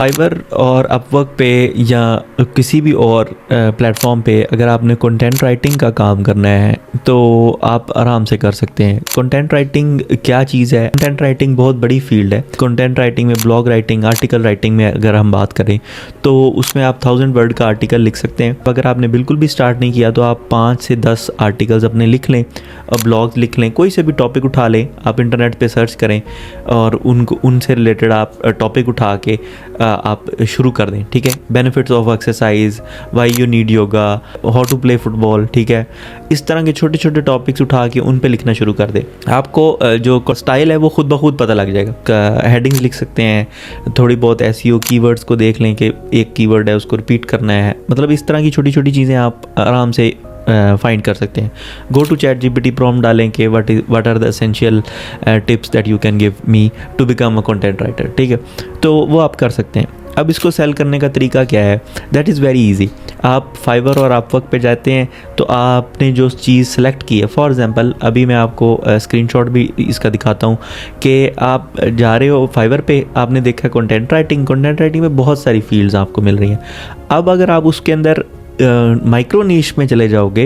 Fibre और Upwork पे या किसी भी और प्लेटफॉर्म पे अगर आपने कंटेंट राइटिंग का काम करना है तो आप आराम से कर सकते हैं। कंटेंट राइटिंग क्या चीज़ है? कंटेंट राइटिंग बहुत बड़ी फील्ड है। कंटेंट राइटिंग में ब्लॉग राइटिंग, आर्टिकल राइटिंग में अगर हम बात करें तो उसमें आप 1000 वर्ड का आर्टिकल लिख सकते हैं। अगर आपने बिल्कुल भी स्टार्ट नहीं किया तो आप 5 से 10 आर्टिकल्स अपने लिख लें और ब्लॉग्स लिख लें। कोई से भी टॉपिक उठा लें, आप इंटरनेट पे सर्च करें और उनसे रिलेटेड आप टॉपिक उठा के आप शुरू कर दें। ठीक है, benefits of exercise, why you need yoga, how to play football. ठीक है, इस तरह के छोटे छोटे टॉपिक्स उठा के उन पे लिखना शुरू कर दें। आपको जो स्टाइल है वो खुद ब खुद पता लग जाएगा। हेडिंग्स लिख सकते हैं, थोड़ी बहुत एसईओ कीवर्ड्स को देख लें कि एक कीवर्ड है उसको रिपीट करना है। मतलब इस तरह की छोटी छोटी चीज़ें आप आराम से फाइंड कर सकते हैं। गो टू ChatGPT, प्रॉम्प्ट डालें कि what are the essential tips that you can give me to become a content writer. ठीक है, तो वो आप कर सकते हैं। अब इसको सेल करने का तरीका क्या है? That is very easy. आप फाइवर और अपवर्क पे जाते हैं तो आपने जो चीज़ सेलेक्ट की है, फॉर एग्जांपल अभी मैं आपको स्क्रीनशॉट भी इसका दिखाता हूँ कि आप जा रहे हो फाइवर पे, आपने देखा कंटेंट राइटिंग में बहुत सारी फील्ड्स आपको मिल रही हैं। अब अगर आप उसके अंदर माइक्रो नीश में चले जाओगे,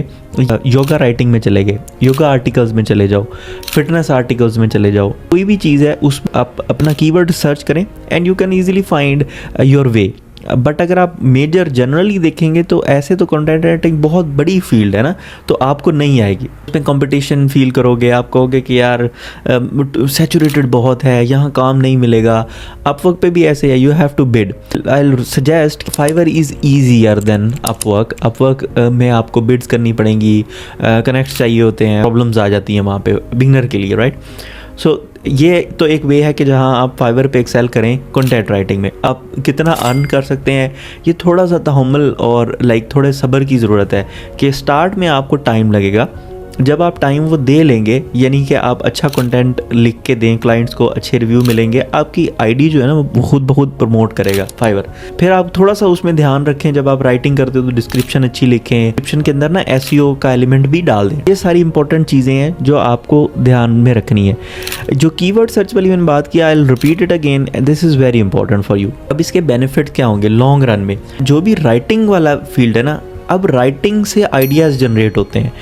योगा राइटिंग में चले गए, योगा आर्टिकल्स में चले जाओ, फिटनेस आर्टिकल्स में चले जाओ, कोई भी चीज़ है उस आप अपना कीवर्ड सर्च करें and you can easily find your way. But अगर आप मेजर जनरली देखेंगे तो ऐसे तो कंटेंट राइटिंग बहुत बड़ी फील्ड है ना, तो आपको नहीं आएगी। उसमें कंपटीशन फील करोगे, आप कहोगे कि यार सैचुरेटेड बहुत है, यहाँ काम नहीं मिलेगा। अपवर्क पे भी ऐसे है, you have to bid. I will suggest Fiverr is easier than Upwork. Upwork में आपको बिड्स करनी पड़ेंगी, कनेक्ट चाहिए होते हैं, प्रॉब्लम्स आ जाती हैं वहाँ पे बिगनर के लिए, राइट। सो ये तो एक वे है कि जहाँ आप फाइवर पे एक्सेल करें कंटेंट राइटिंग में। आप कितना अर्न कर सकते हैं, ये थोड़ा सा तहम्मुल और थोड़े सब्र की ज़रूरत है कि स्टार्ट में आपको टाइम लगेगा। जब आप टाइम वो दे लेंगे, यानी कि आप अच्छा कंटेंट लिख के दें, क्लाइंट्स को अच्छे रिव्यू मिलेंगे, आपकी आईडी जो है ना वो खुद ब खुद प्रमोट करेगा फाइवर। फिर आप थोड़ा सा उसमें ध्यान रखें, जब आप राइटिंग करते हो तो डिस्क्रिप्शन अच्छी लिखें, डिस्क्रिप्शन के अंदर ना एसईओ का एलिमेंट भी डाल दें। ये सारी इंपॉर्टेंट चीज़ें हैं जो आपको ध्यान में रखनी है। जो कीवर्ड सर्च वाली मैंने बात किया, I will repeat it again, this is very important for you. अब इसके बेनिफिट क्या होंगे लॉन्ग रन में? जो भी राइटिंग वाला फील्ड है ना, अब राइटिंग से आइडियाज़ जनरेट होते हैं।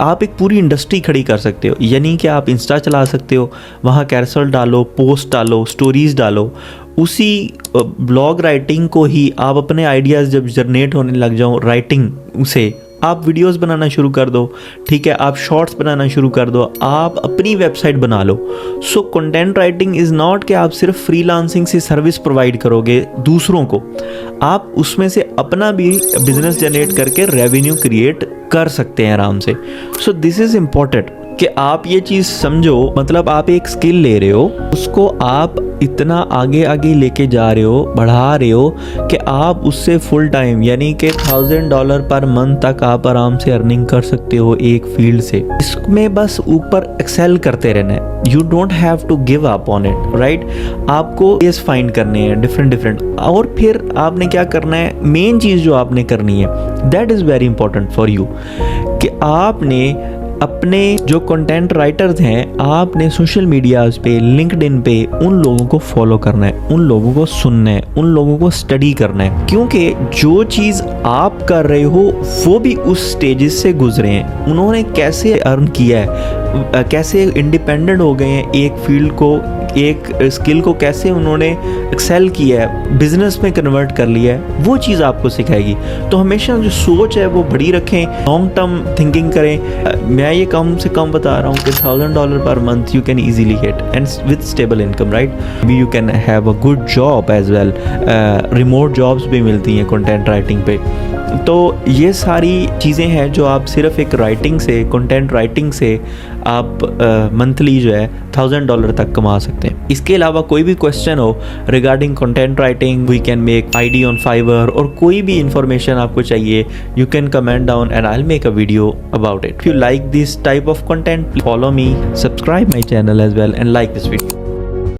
आप एक पूरी इंडस्ट्री खड़ी कर सकते हो, यानी कि आप इंस्टा चला सकते हो, वहाँ कैरोसेल डालो, पोस्ट डालो, स्टोरीज़ डालो। उसी ब्लॉग राइटिंग को ही आप अपने आइडियाज़ जब जनरेट होने लग जाओ राइटिंग से, आप वीडियोस बनाना शुरू कर दो। ठीक है, आप शॉर्ट्स बनाना शुरू कर दो, आप अपनी वेबसाइट बना लो। So content writing is not कि आप सिर्फ फ्रीलांसिंग से सर्विस प्रोवाइड करोगे दूसरों को, आप उसमें से अपना भी बिजनेस जनरेट करके रेवेन्यू क्रिएट कर सकते हैं आराम से। सो दिस इज़ इम्पॉर्टेंट कि आप ये चीज़ समझो। मतलब आप एक स्किल ले रहे हो, उसको आप इतना आगे आगे लेके जा रहे हो, बढ़ा रहे हो कि आप उससे फुल टाइम यानी कि $1000 पर मंथ तक आप आराम से अर्निंग कर सकते हो एक फील्ड से। इसमें बस ऊपर एक्सेल करते रहना है। You don't have to give up on it, right. आपको केस फाइंड करने हैं डिफरेंट और फिर आपने क्या करना है, मेन चीज़ जो आपने करनी है that is very important for you, कि आपने अपने जो कंटेंट राइटर्स हैं, आपने सोशल मीडियाज़ पे, लिंक्डइन पे उन लोगों को फॉलो करना है, उन लोगों को सुनना है, उन लोगों को स्टडी करना है। क्योंकि जो चीज़ आप कर रहे हो वो भी उस स्टेजेस से गुजरे हैं। उन्होंने कैसे अर्न किया है, कैसे इंडिपेंडेंट हो गए हैं, एक फील्ड को, एक स्किल को कैसे उन्होंने एक्सेल किया है, बिजनेस में कन्वर्ट कर लिया है, वो चीज़ आपको सिखाएगी। तो हमेशा जो सोच है वो बड़ी रखें, लॉन्ग टर्म थिंकिंग करें। मैं ये कम से कम बता रहा हूँ कि $1000 पर month you can easily get and with stable income, right. You can have a good job as well. Remote jobs भी मिलती हैं कंटेंट राइटिंग पे। तो ये सारी चीज़ें हैं जो आप सिर्फ एक राइटिंग से, कंटेंट राइटिंग से आप मंथली जो है $1000 तक कमा सकते हैं। इसके अलावा कोई भी क्वेश्चन हो regarding content writing, we can make ID on Fiverr, और कोई भी इंफॉर्मेशन आपको चाहिए, you can comment down and I will make a video about it. If you like this type of content, follow me, subscribe my channel as well and like this video.